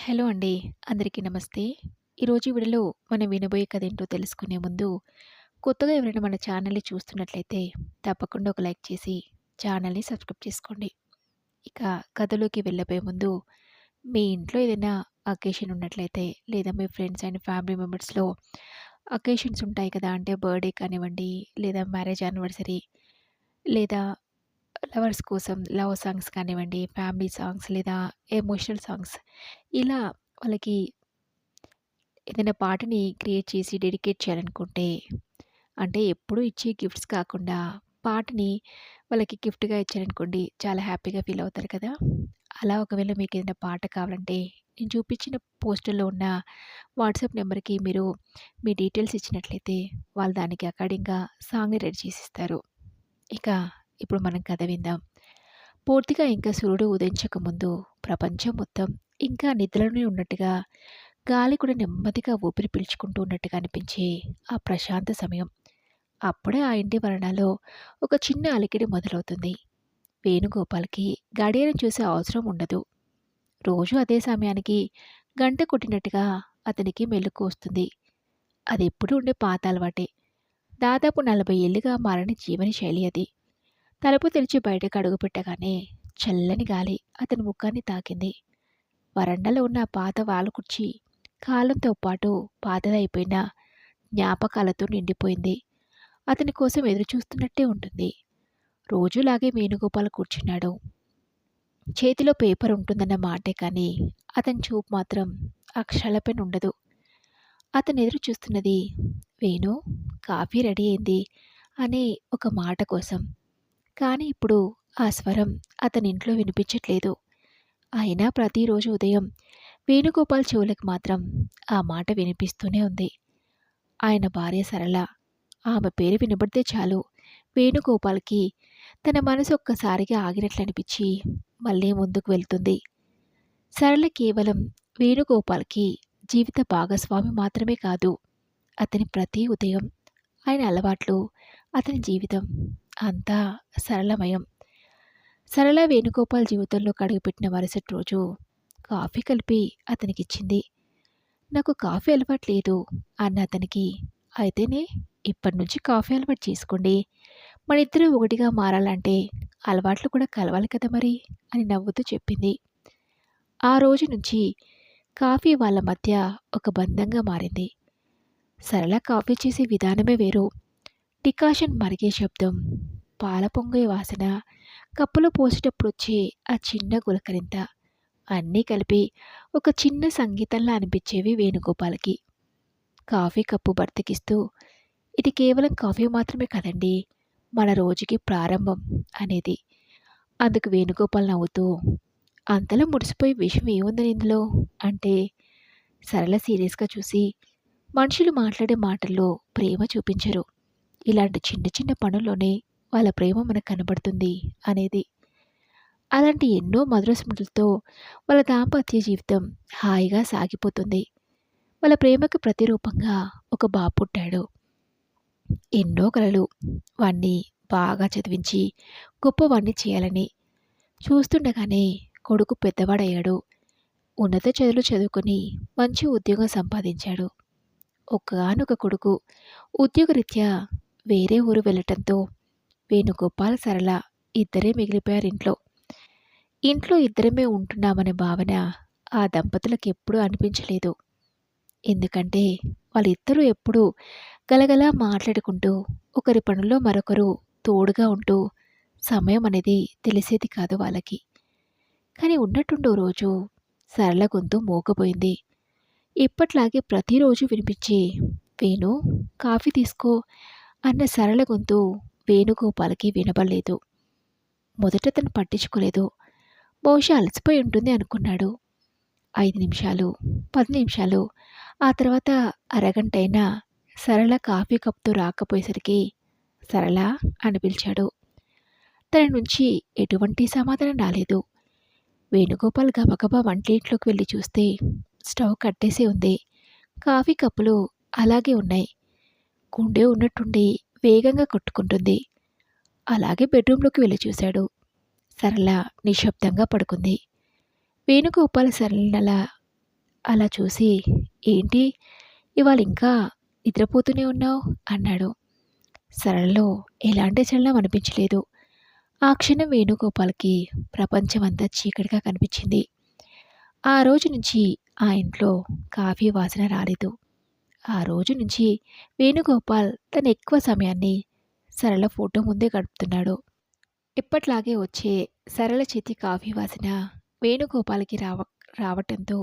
Hello అండి. అందరికీ నమస్తే. ఈరోజు వీడియోలో మనం వినబోయే కథ ఏంటో తెలుసుకునే ముందు, కొత్తగా ఎవరైనా మన ఛానల్‌ని చూస్తున్నట్లయితే తప్పకుండా ఒక లైక్ చేసి ఛానల్‌ని సబ్స్క్రైబ్ చేసుకోండి. ఇక కథలోకి వెళ్ళబోయే ముందు, మీ ఇంట్లో ఏదైనా అకేషన్ ఉన్నట్లయితే, లేదా మీ ఫ్రెండ్స్ అండ్ ఫ్యామిలీ మెంబర్స్‌లో అకేషన్స్ ఉంటాయి కదా! అంటే బర్త్‌డే కానివ్వండి, లేదా మ్యారేజ్ యానివర్సరీ, లేదా లవర్స్ కోసం లవ్ సాంగ్స్ కానివ్వండి, ఫ్యామిలీ సాంగ్స్ లేదా ఎమోషనల్ సాంగ్స్ ఇలా వాళ్ళకి ఏదైనా పాటని క్రియేట్ చేసి డెడికేట్ చేయాలనుకుంటే, అంటే ఎప్పుడూ ఇచ్చే గిఫ్ట్స్ కాకుండా పాటని వాళ్ళకి గిఫ్ట్‌గా ఇచ్చారనుకోండి, చాలా హ్యాపీగా ఫీల్ అవుతారు కదా! అలా ఒకవేళ మీకేదైనా పాట కావాలంటే, నేను చూపించిన పోస్టర్‌లో ఉన్న వాట్సాప్ నెంబర్‌కి మీరు మీ డీటెయిల్స్ ఇచ్చినట్లయితే, వాళ్ళు దానికి అకార్డింగ్‌గా సాంగ్‌ని రెడీ చేసిస్తారు. ఇక ఇప్పుడు మనం కథ విందాం. పూర్తిగా ఇంకా సూర్యుడు ఉదయించకముందు ప్రపంచం మొత్తం ఇంకా నిద్రలోనే ఉన్నట్టుగా, గాలి కూడా నెమ్మదిగా ఊపిరి పీల్చుకుంటూ ఉన్నట్టుగా అనిపించే ఆ ప్రశాంత సమయం. అప్పుడే ఆ ఇంటి వరండాలో ఒక చిన్న అలికిడి మొదలవుతుంది. వేణుగోపాల్‌కి గడియారం చూసే అవసరం ఉండదు. రోజూ అదే సమయానికి గంట కొట్టినట్టుగా అతనికి మెలుకువ వస్తుంది. అదెప్పుడూ ఉండే పాత అలవాటే. దాదాపు 40 ఏళ్లుగా మారని జీవన శైలి అది. తలుపు తెరిచి బయటకు అడుగుపెట్టగానే చల్లని గాలి అతని ముఖాన్ని తాకింది. వరండాలో ఉన్న ఆ పాత వాలుకుర్చీ కాలంతో పాటు పాతదైపోయిన జ్ఞాపకాలతో నిండిపోయింది. అతని కోసం ఎదురుచూస్తున్నట్టే ఉంటుంది. రోజులాగే వేణుగోపాల్ కూర్చున్నాడు. చేతిలో పేపర్ ఉంటుందన్న మాటే కానీ అతని చూపు మాత్రం అక్షరాలపైన ఉండదు. అతను ఎదురు చూస్తున్నది వేణు, కాఫీ రెడీ అయింది అనే ఒక మాట కోసం. కానీ ఇప్పుడు ఆ స్వరం అతని ఇంట్లో వినిపించట్లేదు. అయినా ప్రతిరోజు ఉదయం వేణుగోపాల్ చెవులకు మాత్రం ఆ మాట వినిపిస్తూనే ఉంది. ఆయన భార్య సరళ. ఆమె పేరు వినబడితే చాలు వేణుగోపాల్‌కి తన మనసు ఒక్కసారిగా ఆగినట్లనిపించి మళ్ళీ ముందుకు వెళ్తుంది. సరళ కేవలం వేణుగోపాల్‌కి జీవిత భాగస్వామి మాత్రమే కాదు. అతని ప్రతి ఉదయం, ఆయన అలవాట్లు, అతని జీవితం అంతా సరళమయం. సరళ వేణుగోపాల్ జీవితంలోకి అడుగుపెట్టిన మరుసటి రోజు కాఫీ కలిపి అతనికిచ్చింది. నాకు కాఫీ అలవాటు లేదు అన్న అతనికి, అయితేనే ఇప్పటినుంచి కాఫీ అలవాటు చేసుకోండి. మనిద్దరం ఒకటిగా మారాలంటే అలవాట్లు కూడా కలవాలి కదా మరి అని నవ్వుతూ చెప్పింది. ఆ రోజు నుంచి కాఫీ వాళ్ళ మధ్య ఒక బంధంగా మారింది. సరళ కాఫీ చేసే విధానమే వేరు. డికాషన్ మరిగే శబ్దం, పాల పొంగే వాసన, కప్పులో పోసేటప్పుడు వచ్చే ఆ చిన్న గులకరింత అన్నీ కలిపి ఒక చిన్న సంగీతంలా అనిపించేవి వేణుగోపాల్‌కి. కాఫీ కప్పు బర్తకిస్తూ, ఇది కేవలం కాఫీ మాత్రమే కదండీ! మన రోజుకి ప్రారంభం అనేది. అందుకు వేణుగోపాల్ నవ్వుతూ, అంతలా మురిసిపోయే విషయం ఏముందని ఇందులో అంటే, సరళ సీరియస్‌గా చూసి, మనుషులు మాట్లాడే మాటల్లో ప్రేమ చూపించరు. ఇలాంటి చిన్న చిన్న పనుల్లోనే వాళ్ళ ప్రేమ మనకు కనబడుతుంది అనేది. అలాంటి ఎన్నో మధుర స్మృతులతో వాళ్ళ దాంపత్య జీవితం హాయిగా సాగిపోతుంది. వాళ్ళ ప్రేమకు ప్రతిరూపంగా ఒక బాబు పుట్టాడు. ఎన్నో కలలు వాణ్ణి బాగా చదివించి గొప్పవాణ్ణి చేయాలని. చూస్తుండగానే కొడుకు పెద్దవాడయ్యాడు. ఉన్నత చదువులు చదువుకొని మంచి ఉద్యోగం సంపాదించాడు. ఒక్కగానొక కొడుకు ఉద్యోగరీత్యా వేరే ఊరు వెళ్ళటంతో వేణుగోపాల్, సరళ ఇద్దరే మిగిలిపోయారింట్లో. ఇంట్లో ఇద్దరమే ఉంటున్నామనే భావన ఆ దంపతులకు ఎప్పుడూ అనిపించలేదు. ఎందుకంటే వాళ్ళిద్దరూ ఎప్పుడూ గలగలా మాట్లాడుకుంటూ, ఒకరి పనుల్లో మరొకరు తోడుగా ఉంటూ సమయం అనేది తెలిసేది కాదు వాళ్ళకి. కానీ ఉన్నట్టుండి ఓ రోజు సరళ గొంతు మూగబోయింది. ఇప్పట్లాగే ప్రతిరోజు వినిపించే వేణు, కాఫీ తీసుకో అన్న సరళ గొంతు వేణుగోపాల్‌కి వినబడలేదు. మొదట తను పట్టించుకోలేదు. బహుశా అలసిపోయి ఉంటుంది అనుకున్నాడు. 5 నిమిషాలు, 10 నిమిషాలు, ఆ తర్వాత అరగంటైనా సరళ కాఫీ కప్‌తో రాకపోయేసరికి, సరళా అని పిలిచాడు. తన నుంచి ఎటువంటి సమాధానం రాలేదు. వేణుగోపాల్ గబగబా వంటింట్లోకి వెళ్లి చూస్తే స్టవ్ కట్టేసి ఉంది. కాఫీ కప్పులు అలాగే ఉన్నాయి. గుండె ఉన్నట్టుండి వేగంగా కొట్టుకుంటుంది. అలాగే బెడ్రూమ్‌లోకి వెళ్లి చూశాడు. సరళ నిశ్శబ్దంగా పడుకుంది. వేణుగోపాల్ సరళనలా అలా చూసి, "ఏంటి ఇవాళ ఇంకా నిద్రపోతూనే ఉన్నావు?" అన్నాడు. సరళలో ఎలాంటి చలనం అనిపించలేదు. ఆ క్షణం వేణుగోపాల్‌కి ప్రపంచమంతా చీకటిగా కనిపించింది. ఆ రోజు నుంచి ఆ ఇంట్లో కాఫీ వాసన రాలేదు. ఆ రోజు నుంచి వేణుగోపాల్ తన ఎక్కువ సమయాన్ని సరళ ఫోటో ముందే గడుపుతున్నాడు. ఎప్పట్లాగే వచ్చే సరళ చేతి కాఫీ వాసన వేణుగోపాల్‌కి రావటంతో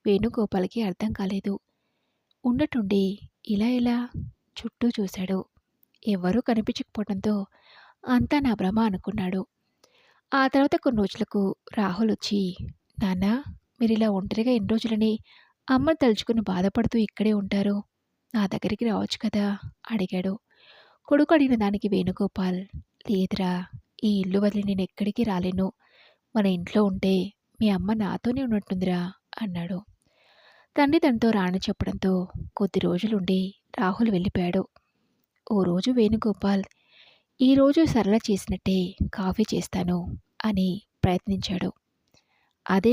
వేణుగోపాల్‌కి అర్థం కాలేదు. ఉన్నట్టుండి ఇలా ఎలా చుట్టూ చూశాడు. ఎవ్వరూ కనిపించకపోవడంతో అంతా నా భ్రమ అనుకున్నాడు. ఆ తర్వాత కొన్ని రోజులకు రాహుల్ వచ్చి, "నాన్నా, మీరిలా ఒంటరిగా ఎన్ని రోజులని అమ్మని తలుచుకుని బాధపడుతూ ఇక్కడే ఉంటారు? నా దగ్గరికి రావచ్చు కదా" అడిగాడు. కొడుకు అడిగిన దానికి వేణుగోపాల్, "లేదురా, ఈ ఇల్లు వదిలి నేనెక్కడికి రాలేను. మన ఇంట్లో ఉంటే మీ అమ్మ నాతోనే ఉన్నట్టుందిరా" అన్నాడు. తండ్రి తనతో రానని చెప్పడంతో కొద్ది రోజులుండి రాహుల్ వెళ్ళిపోయాడు. ఓ రోజు వేణుగోపాల్, "ఈరోజు సరళ చేసినట్టే కాఫీ చేస్తాను" అని ప్రయత్నించాడు. అదే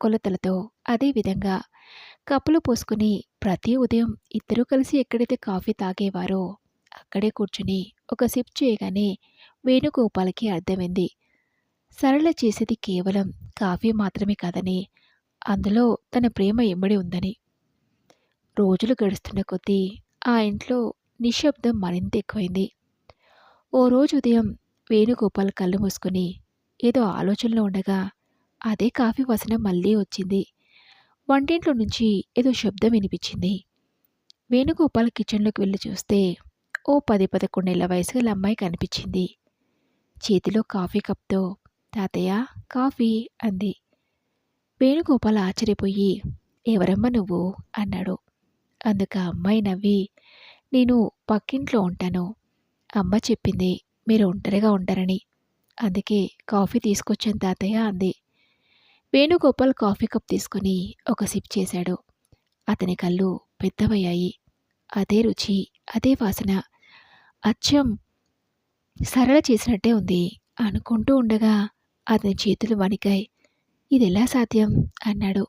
కొలతలతో అదే విధంగా కప్పులు పోసుకుని ప్రతి ఉదయం ఇద్దరూ కలిసి ఎక్కడైతే కాఫీ తాగేవారో అక్కడే కూర్చుని ఒక సిప్ చేయగానే వేణుగోపాల్‌కి అర్థమైంది. సరళ చేసేది కేవలం కాఫీ మాత్రమే కాదని, అందులో తన ప్రేమ ఇమిడి ఉందని. రోజులు గడుస్తున్న కొద్దీ ఆ ఇంట్లో నిశ్శబ్దం మరింత ఎక్కువైంది. ఓ రోజు ఉదయం వేణుగోపాల్ కళ్ళు మూసుకుని ఏదో ఆలోచనలో ఉండగా అదే కాఫీ వాసన మళ్ళీ వచ్చింది. వంటింట్లో నుంచి ఏదో శబ్దం వినిపించింది. వేణుగోపాల్ కిచెన్లోకి వెళ్ళి చూస్తే ఓ 10, 11 ఏళ్ల వయసు గల అమ్మాయి కనిపించింది. చేతిలో కాఫీ కప్తో, "తాతయ్య, కాఫీ" అంది. వేణుగోపాల్ ఆశ్చర్యపోయి, "ఎవరమ్మా నువ్వు?" అన్నాడు. అందుకు ఆ అమ్మాయి నవ్వి, "నేను పక్కింట్లో ఉంటాను. అమ్మ చెప్పింది మీరు ఒంటరిగా ఉంటారని. అందుకే కాఫీ తీసుకొచ్చాను తాతయ్య" అంది. వేణుగోపాల్ కాఫీ కప్ తీసుకుని ఒక సిప్ చేశాడు. అతని కళ్ళు పెద్దవయ్యాయి. అదే రుచి, అదే వాసన, అచ్చం సరళ చేసినట్టే ఉంది అనుకుంటూ ఉండగా అతని చేతులు వణికాయి. "ఇదెలా సాధ్యం?" అన్నాడు.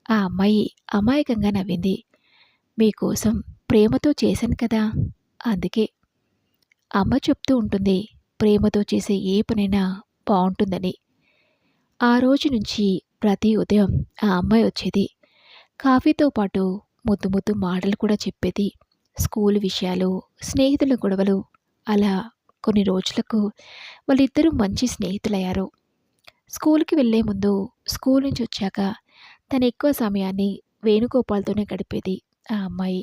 ఆ అమ్మాయి అమాయకంగా నవ్వింది. "మీకోసం ప్రేమతో చేశాను కదా, అందుకే. అమ్మ చెప్తూ ఉంటుంది ప్రేమతో చేసే ఏ పనైనా బావుంటుందని." ఆ రోజు నుంచి ప్రతి ఉదయం ఆ అమ్మాయి వచ్చేది. కాఫీతో పాటు ముద్దు ముద్దు మాటలు కూడా చెప్పేది. స్కూలు విషయాలు, స్నేహితుల గొడవలు, అలా కొన్ని రోజులకు వాళ్ళిద్దరూ మంచి స్నేహితులయ్యారు. స్కూలుకి వెళ్ళే ముందు, స్కూల్ నుంచి వచ్చాక తను ఎక్కువ సమయాన్ని వేణుగోపాల్‌తోనే గడిపేది ఆ అమ్మాయి.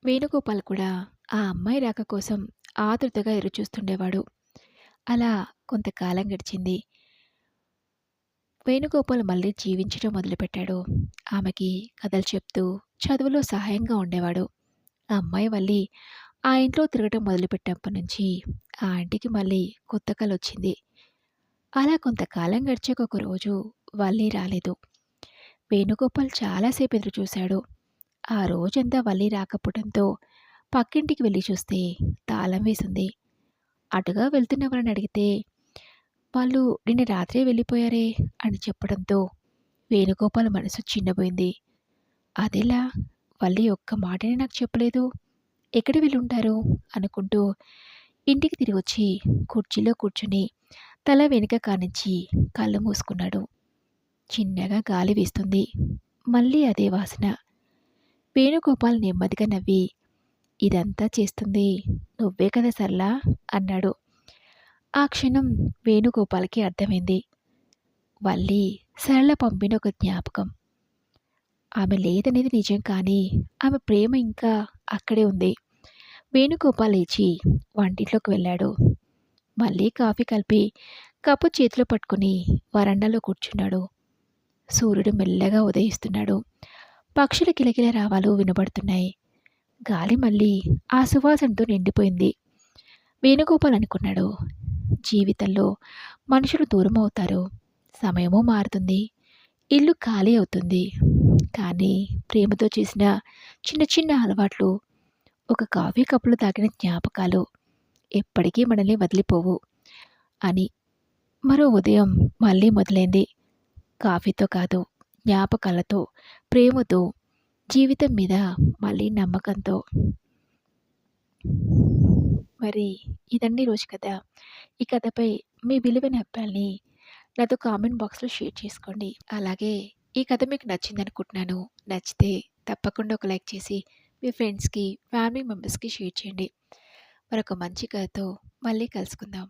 వేణుగోపాల్ కూడా ఆ అమ్మాయి రాక కోసం ఆతృతగా ఎదురుచూస్తుండేవాడు. అలా కొంతకాలం గడిచింది. వేణుగోపాల్ మళ్ళీ జీవించడం మొదలుపెట్టాడు. ఆమెకి కథలు చెప్తూ, చదువులో సహాయంగా ఉండేవాడు. ఆ అమ్మాయి మళ్ళీ ఆ ఇంట్లో తిరగటం మొదలుపెట్టినప్పటి నుంచి ఆ ఇంటికి మళ్ళీ కొత్త కలొచ్చింది. అలా కొంతకాలం గడిచాక ఒకరోజు వల్లి రాలేదు. వేణుగోపాల్ చాలాసేపు ఎదురుచూశాడు. ఆ రోజంతా వల్లి రాకపోవడంతో పక్కింటికి వెళ్ళి చూస్తే తాళం వేసుంది. అటుగా వెళ్తున్న వాళ్ళని అడిగితే, "వాళ్ళు నిన్న రాత్రే వెళ్ళిపోయారే" అని చెప్పడంతో వేణుగోపాల్ మనసు చిన్నబోయింది. "అదెలా? వల్లి ఒక్క మాటైనా నాకు చెప్పలేదు. ఎక్కడికి వెళ్ళుంటారు?" అనుకుంటూ ఇంటికి తిరిగొచ్చి కుర్చీలో కూర్చుని తల వెనుక కానించి కళ్ళు మూసుకున్నాడు. చిన్నగా గాలి వీస్తుంది. మళ్ళీ అదే వాసన. వేణుగోపాల్ నెమ్మదిగా నవ్వి, "ఇదంతా చేస్తుంది నువ్వే కదా సరళా" అన్నాడు. ఆ క్షణం వేణుగోపాల్‌కి అర్థమైంది. వల్లి సరళ పంపిన ఒక జ్ఞాపకం. ఆమె లేదనేది నిజం, కానీ ఆమె ప్రేమ ఇంకా అక్కడే ఉంది. వేణుగోపాల్ లేచి వంటింట్లోకి వెళ్ళాడు. మళ్ళీ కాఫీ కలిపి కప్పు చేతిలో పట్టుకుని వరండాలో కూర్చున్నాడు. సూర్యుడు మెల్లగా ఉదయిస్తున్నాడు. పక్షుల కిలకిల రావాలు వినబడుతున్నాయి. గాలి మళ్ళీ ఆ సువాసనతో నిండిపోయింది. వేణుగోపాల్ అనుకున్నాడు, జీవితంలో మనుషులు దూరం అవుతారు, సమయమూ మారుతుంది, ఇల్లు ఖాళీ అవుతుంది. కానీ ప్రేమతో చేసిన చిన్న చిన్న అలవాట్లు, ఒక కాఫీ కప్పులో తాగిన జ్ఞాపకాలు ఎప్పటికీ మనల్ని వదిలిపోవు అని. మరో ఉదయం మళ్ళీ మొదలైంది. కాఫీతో కాదు, జ్ఞాపకాలతో, ప్రేమతో, జీవితం మీద మళ్ళీ నమ్మకంతో. మరి ఇదండి ఈరోజు కథ. ఈ కథపై మీ విలువైన అభిప్రాయాల్ని నాతో కామెంట్ బాక్స్‌లో షేర్ చేసుకోండి. అలాగే ఈ కథ మీకు నచ్చిందనుకుంటున్నాను. నచ్చితే తప్పకుండా ఒక లైక్ చేసి మీ ఫ్రెండ్స్‌కి, ఫ్యామిలీ మెంబర్స్‌కి షేర్ చేయండి. మరొక మంచి కథతో మళ్ళీ కలుసుకుందాం.